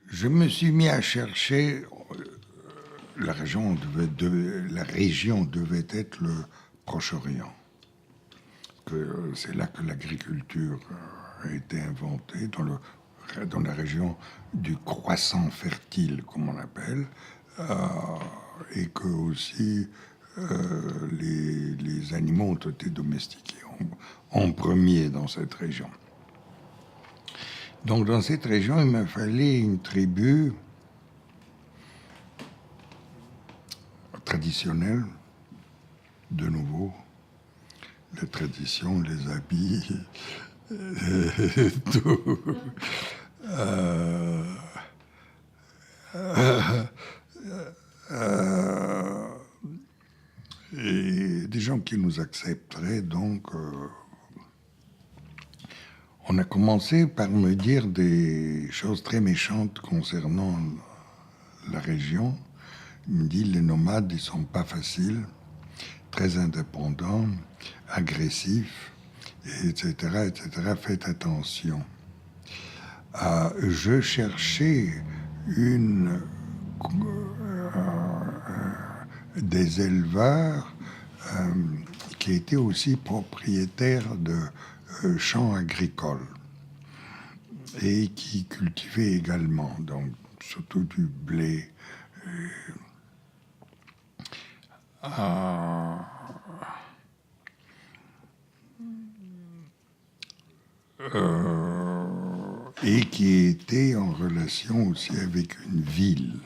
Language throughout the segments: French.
Je me suis mis à chercher. La région devait être le Proche-Orient. C'est là que l'agriculture a été inventée, dans la région du croissant fertile, comme on appelle, et que aussi les animaux ont été domestiqués en premier dans cette région. Donc dans cette région, il m'a fallu une tribu traditionnelle, de nouveau, les traditions, les habits, tout. Et des gens qui nous accepteraient, donc on a commencé par me dire des choses très méchantes concernant la région. Il me dit, les nomades, ils sont pas faciles, très indépendants, agressifs, etc., etc. Faites attention. Je cherchais des éleveurs qui étaient aussi propriétaires de champs agricoles et qui cultivaient également, donc surtout du blé. Et qui était en relation aussi avec une ville.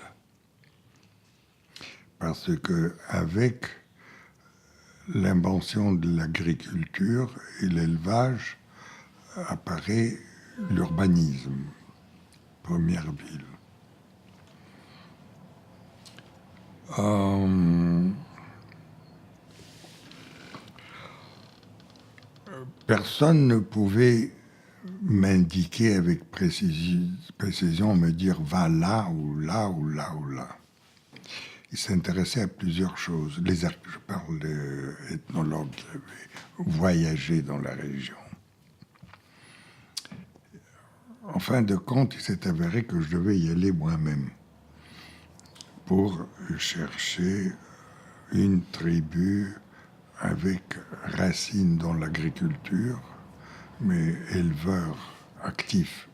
Parce que avec l'invention de l'agriculture et l'élevage apparaît l'urbanisme, première ville. Personne ne pouvait m'indiquer avec précision, me dire va là ou là ou là ou là. Il s'intéressait à plusieurs choses. Je parle d'ethnologues qui avaient voyagé dans la région. En fin de compte, il s'est avéré que je devais y aller moi-même pour chercher une tribu avec racines dans l'agriculture, mais éleveurs actifs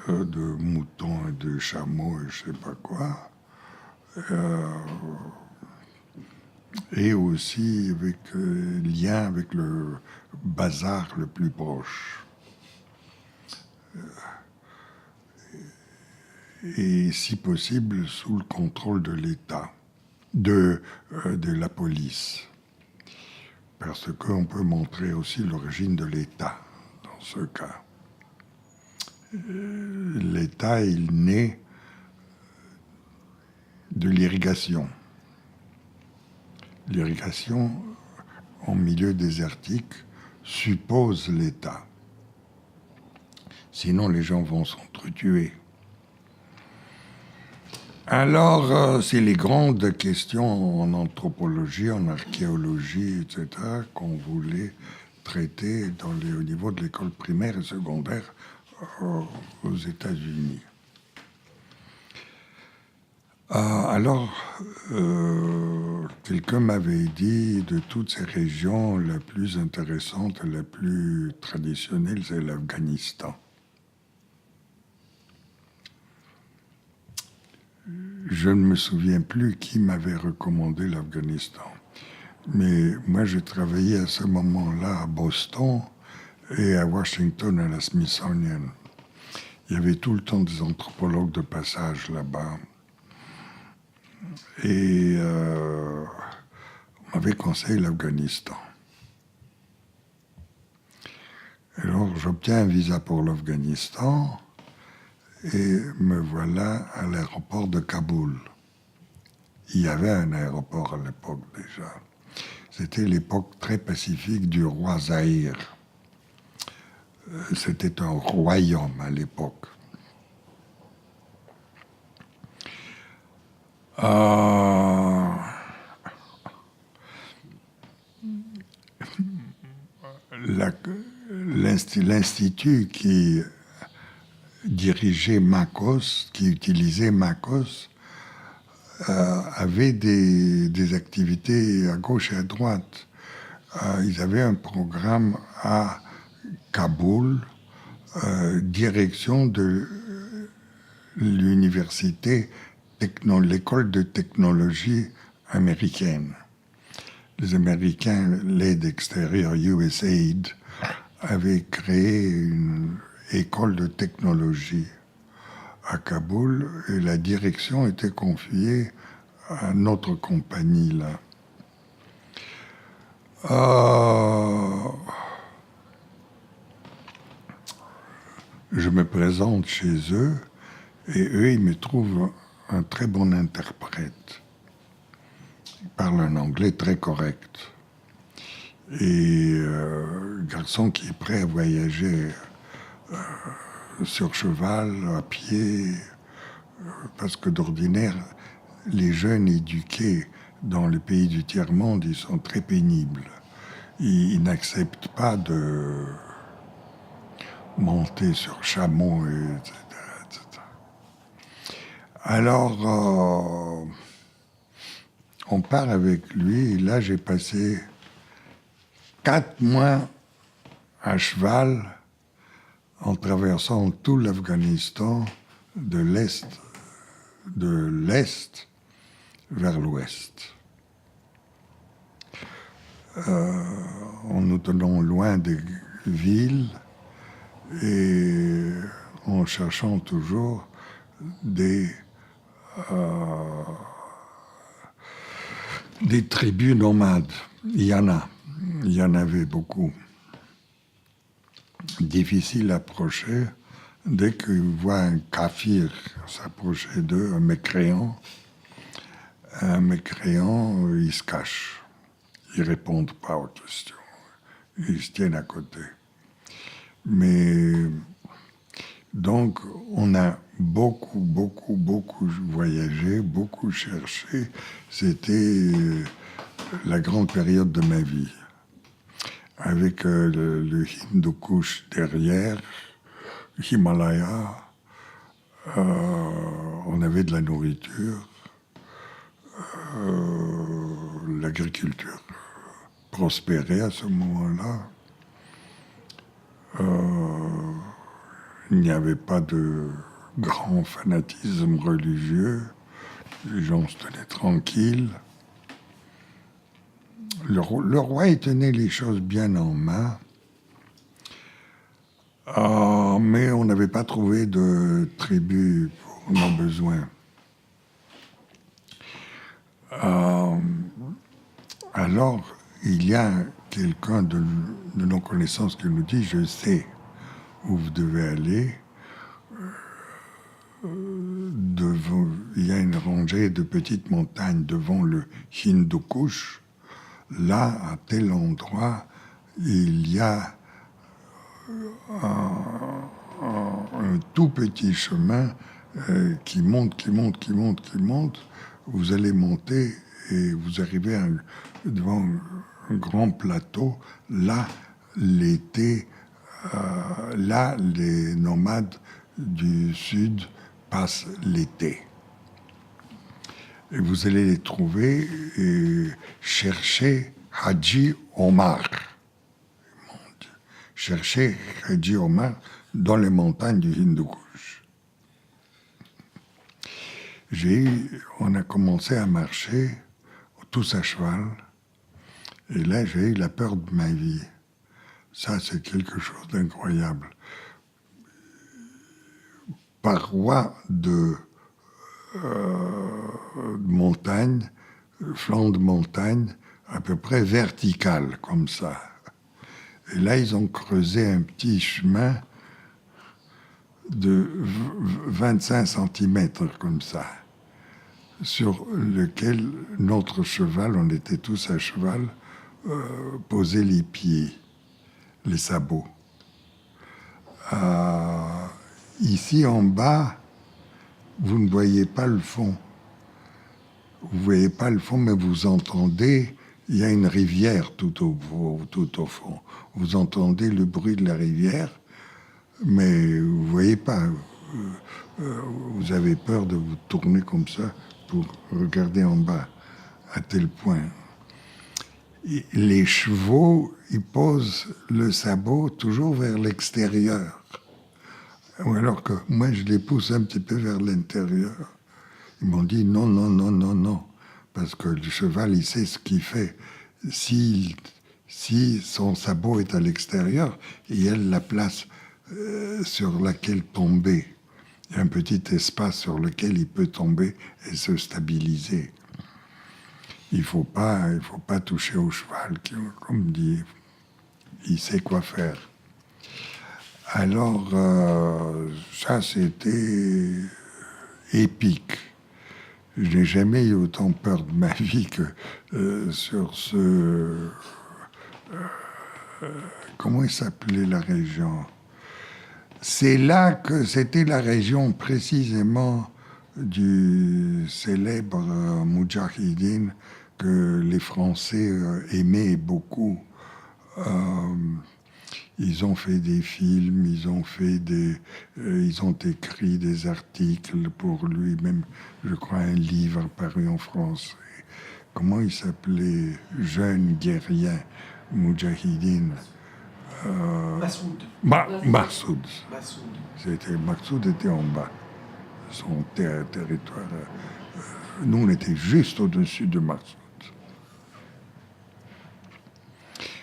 de moutons et de chameaux et je sais pas quoi. Et aussi avec lien avec le bazar le plus proche. Et si possible sous le contrôle de l'État, de la police. Parce qu'on peut montrer aussi l'origine de l'État dans ce cas. L'État, il naît de l'irrigation. L'irrigation en milieu désertique suppose l'État. Sinon, les gens vont s'entretuer. Alors, c'est les grandes questions en anthropologie, en archéologie, etc., qu'on voulait traiter au niveau de l'école primaire et secondaire aux États-Unis. Alors, quelqu'un m'avait dit, de toutes ces régions, la plus intéressante, la plus traditionnelle, c'est l'Afghanistan. Je ne me souviens plus qui m'avait recommandé l'Afghanistan. Mais moi, je travaillais à ce moment-là à Boston et à Washington, à la Smithsonian. Il y avait tout le temps des anthropologues de passage là-bas. Et on m'avait conseillé l'Afghanistan. Alors, j'obtiens un visa pour l'Afghanistan et me voilà à l'aéroport de Kaboul. Il y avait un aéroport à l'époque déjà. C'était l'époque très pacifique du roi Zahir. c'était un royaume à l'époque. L'institut qui dirigeait MACOS, qui utilisait MACOS, avait des activités à gauche et à droite. Ils avaient un programme à Kaboul, direction de l'université, l'école de technologie américaine. Les Américains, l'aide extérieure USAID, avaient créé une école de technologie à Kaboul et la direction était confiée à notre compagnie là. Je me présente chez eux et eux, ils me trouvent un très bon interprète. Il parle un anglais très correct. Et garçon qui est prêt à voyager sur cheval, à pied, parce que d'ordinaire, les jeunes éduqués dans les pays du tiers-monde, ils sont très pénibles. Ils n'acceptent pas de monter sur chameau, etc. etc. Alors, on part avec lui, et là j'ai passé 4 mois à cheval en traversant tout l'Afghanistan de l'Est vers l'Ouest. En nous tenant loin des villes et en cherchant toujours des tribus nomades. Il y en avait beaucoup. Difficile à approcher. Dès qu'ils voient un kafir s'approcher d'eux, un mécréant, ils se cachent. Ils ne répondent pas aux questions. Ils se tiennent à côté. Mais donc, on a beaucoup voyagé, beaucoup cherché. C'était la grande période de ma vie. Avec le Hindu Kush derrière, Himalaya, on avait de la nourriture, l'agriculture prospérait à ce moment-là. Il n'y avait pas de grand fanatisme religieux, les gens se tenaient tranquilles. Le roi, il tenait les choses bien en main, mais on n'avait pas trouvé de tribu pour nos besoins. Alors, il y a quelqu'un de nos connaissances qui nous dit « Je sais où vous devez aller. Il y a une rangée de petites montagnes devant le Hindu Kush. Là, à tel endroit, il y a un tout petit chemin qui monte. Vous allez monter et vous arrivez devant un grand plateau. Là, l'été, là, les nomades du sud passent l'été. Et vous allez les trouver et chercher Haji Omar. Chercher Haji Omar dans les montagnes du Hindu Kush. On a commencé à marcher, tous à cheval, et là j'ai eu la peur de ma vie. Ça, c'est quelque chose d'incroyable. Parois de montagne, flanc de montagne, à peu près vertical, comme ça. Et là, ils ont creusé un petit chemin de 25 cm, comme ça, sur lequel notre cheval, on était tous à cheval, posait les pieds, les sabots. Ici en bas, vous ne voyez pas le fond. Vous ne voyez pas le fond, mais vous entendez, il y a une rivière tout au fond. Vous entendez le bruit de la rivière, mais vous ne voyez pas. Vous avez peur de vous tourner comme ça pour regarder en bas, à tel point. Et les chevaux, ils posent le sabot toujours vers l'extérieur. Alors que moi, je les pousse un petit peu vers l'intérieur. Ils m'ont dit non, non, non, non, non. Parce que le cheval, il sait ce qu'il fait. Si son sabot est à l'extérieur, il y a la place sur laquelle tomber. Il y a un petit espace sur lequel il peut tomber et se stabiliser. Il ne faut pas toucher au cheval, comme dit, il sait quoi faire. Alors, ça, c'était épique. Je n'ai jamais eu autant peur de ma vie que sur ce... comment il s'appelait la région? C'est là que c'était la région précisément du célèbre Moudjahidine que les Français aimaient beaucoup. Ils ont fait des films, ils ont écrit des articles pour lui, même, je crois, un livre paru en France. Comment il s'appelait? Jeune guerrier, Moudjahidine. Massoud. Massoud était en bas. Son territoire. Nous, on était juste au-dessus de Massoud.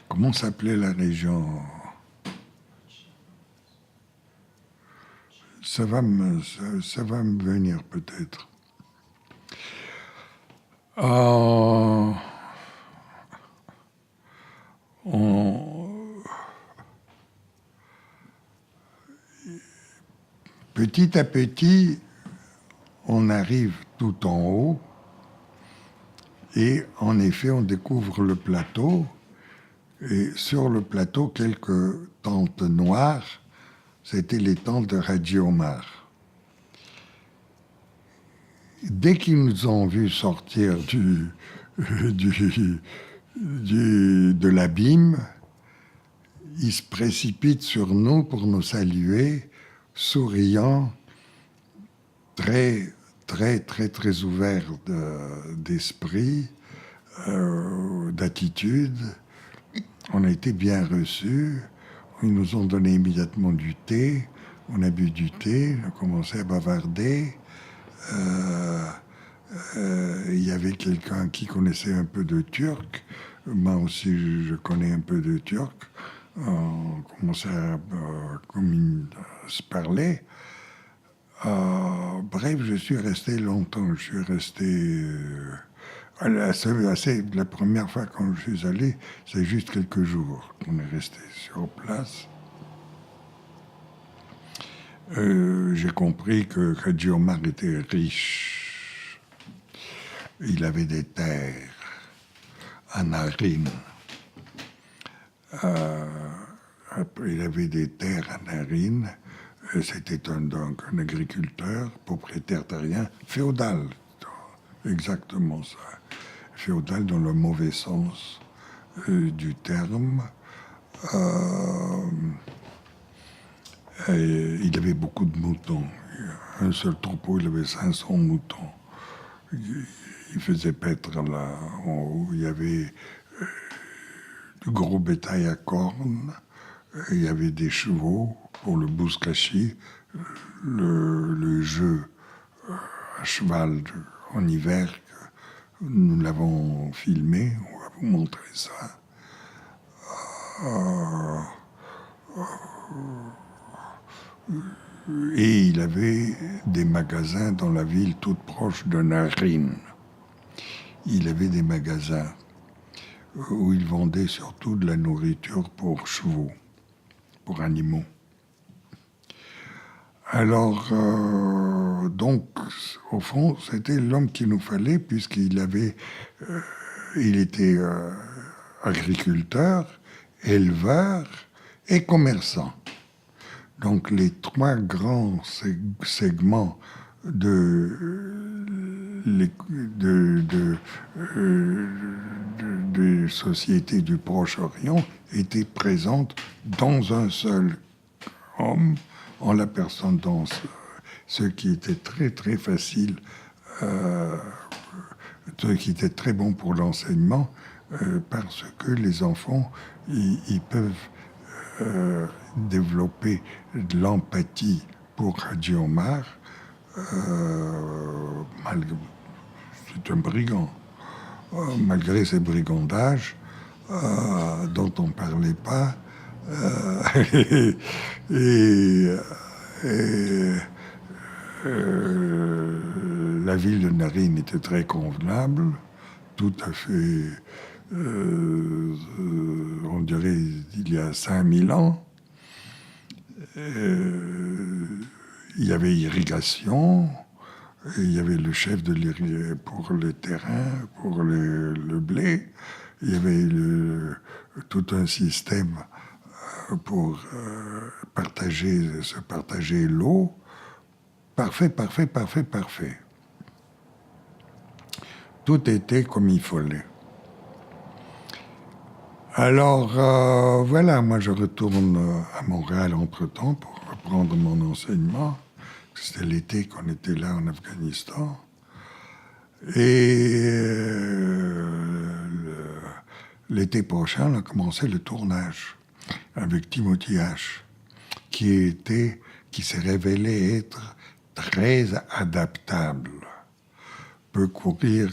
Comment s'appelait la région? Ça va me venir peut-être. Petit à petit, on arrive tout en haut et en effet, on découvre le plateau. Et sur le plateau, quelques tentes noires, c'était les tentes de Hadji Omar. Dès qu'ils nous ont vus sortir de l'abîme, ils se précipitent sur nous pour nous saluer, souriant, très, très, très, très ouverts d'esprit, d'attitude. On a été bien reçus. Ils nous ont donné immédiatement du thé. On a bu du thé, on a commencé à bavarder. Il y avait quelqu'un qui connaissait un peu de turc. Moi aussi, je connais un peu de turc. On commençait à se parler. Bref, je suis resté longtemps. Je suis resté... la première fois quand je suis allé, c'est juste quelques jours qu'on est resté sur place. J'ai compris que Hadji Omar était riche. Il avait des terres à Narine. Il avait des terres à Narine. C'était donc un agriculteur, propriétaire terrien, féodal. Exactement ça. Féodal dans le mauvais sens du terme. Et il avait beaucoup de moutons. Un seul troupeau, il avait 500 moutons. Il faisait paître là en haut. Il y avait du gros bétail à cornes. Il y avait des chevaux pour le bouskashi, le jeu à cheval en hiver. Nous l'avons filmé, on va vous montrer ça. Et il avait des magasins dans la ville toute proche de Narine. Il avait des magasins où il vendait surtout de la nourriture pour chevaux, pour animaux. Alors, donc, au fond, c'était l'homme qu'il nous fallait, puisqu'il il était agriculteur, éleveur et commerçant. Donc les trois grands segments des sociétés du Proche-Orient étaient présentes dans un seul homme, en la personne dans ce qui était très très facile, ce qui était très bon pour l'enseignement, parce que les enfants, ils peuvent développer de l'empathie pour Hadji Omar. C'est un brigand. Malgré ses brigandages, dont on ne parlait pas, et la ville de Naryn était très convenable, tout à fait, on dirait, il y a 5000 ans. Il y avait irrigation, il y avait le chef pour le terrain, pour le blé, il y avait tout un système pour se partager l'eau. Parfait, parfait, parfait, parfait. Tout était comme il fallait. Alors, voilà, moi je retourne à Montréal entre-temps pour reprendre mon enseignement. C'était l'été qu'on était là en Afghanistan. Et l'été prochain, on a commencé le tournage avec Timothy H, qui s'est révélé être très adaptable. Peut courir,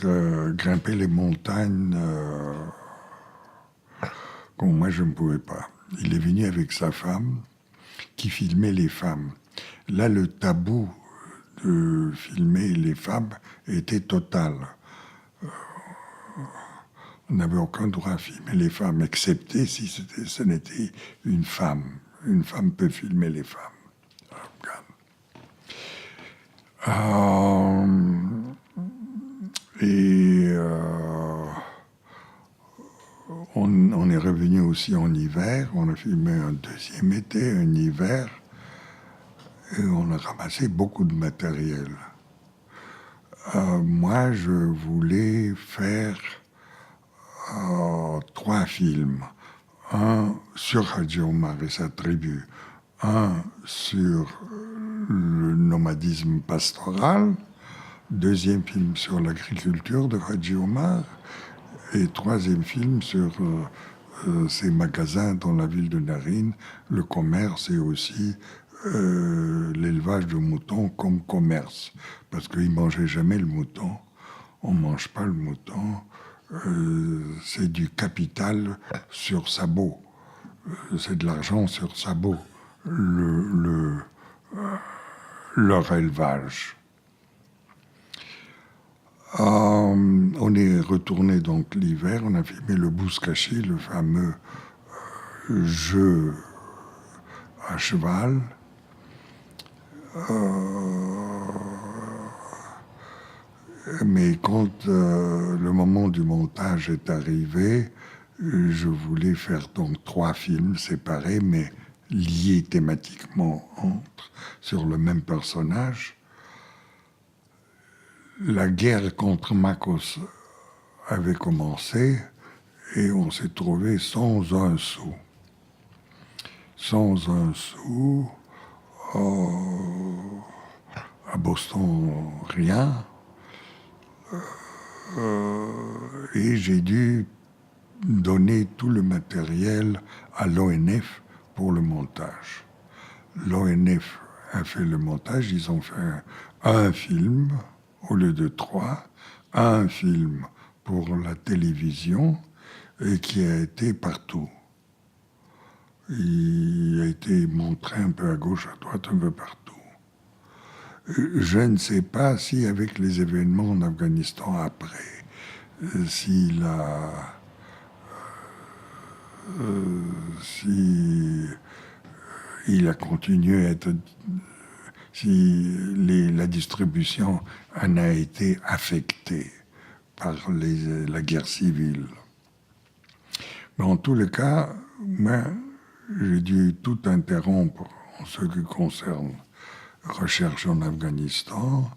grimper les montagnes comme moi je ne pouvais pas. Il est venu avec sa femme qui filmait les femmes. Là, le tabou de filmer les femmes était total. On n'avait aucun droit à filmer les femmes, excepté si ce n'était une femme. Une femme peut filmer les femmes. On est revenu aussi en hiver. On a filmé un deuxième été, un hiver. Et on a ramassé beaucoup de matériel. Moi, je voulais faire 3 films. Un sur Hadji Omar et sa tribu. Un sur le nomadisme pastoral. Deuxième film sur l'agriculture de Hadji Omar. Et troisième film sur ces magasins dans la ville de Naryn, le commerce et aussi l'élevage de moutons comme commerce. Parce qu'ils ne mangeaient jamais le mouton. On ne mange pas le mouton. C'est du capital sur sabot. C'est de l'argent sur sabot, leur élevage. On est retourné donc l'hiver, on a filmé le Bouskashi, le fameux jeu à cheval. Mais quand le moment du montage est arrivé, je voulais faire donc 3 films séparés, mais liés thématiquement sur le même personnage. La guerre contre Makos avait commencé et on s'est trouvé sans un sou. Sans un sou. À Boston, rien. Et j'ai dû donner tout le matériel à l'ONF pour le montage. L'ONF a fait le montage, ils ont fait un film au lieu de 3, un film pour la télévision et qui a été partout. Il a été montré un peu à gauche, à droite, un peu partout. Je ne sais pas si avec les événements en Afghanistan après, s'il a... si il a continué à être... si la distribution en a été affectée par la guerre civile. Mais en tous les cas, moi, j'ai dû tout interrompre en ce qui concerne recherche en Afghanistan.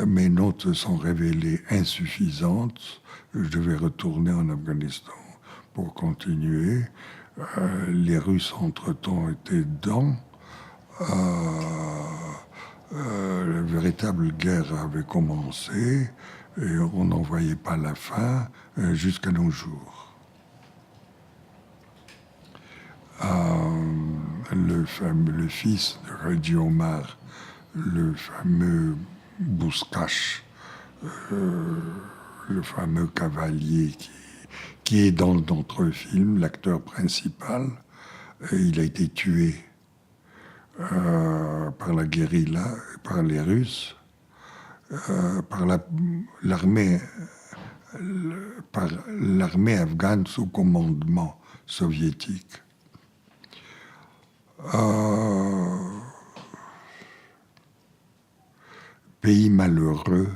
Mes notes se sont révélées insuffisantes. Je devais retourner en Afghanistan pour continuer. Les Russes, entre-temps, étaient dedans. La véritable guerre avait commencé et on n'en voyait pas la fin jusqu'à nos jours. Le fils de Reggie Omar, le fameux Bouscache, le fameux cavalier qui est dans notre film, l'acteur principal, il a été tué par la guérilla, par les Russes, par l'armée afghane sous commandement soviétique. Pays malheureux,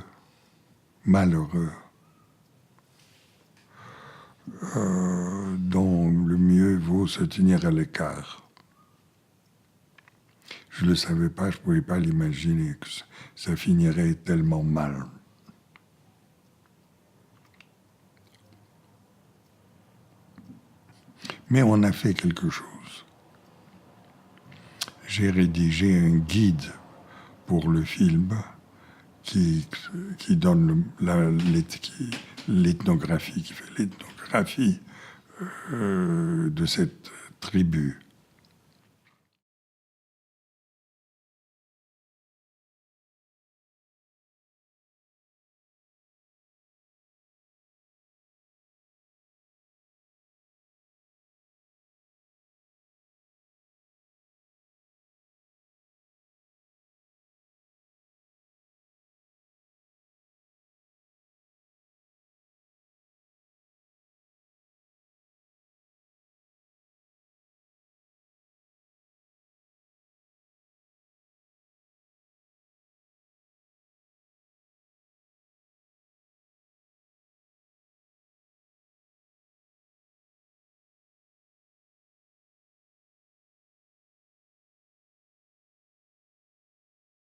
dont le mieux vaut se tenir à l'écart. Je ne le savais pas, je ne pouvais pas l'imaginer que ça finirait tellement mal. Mais on a fait quelque chose. J'ai rédigé un guide pour le film qui donne l'ethnographie, qui fait l'ethnographie de cette tribu.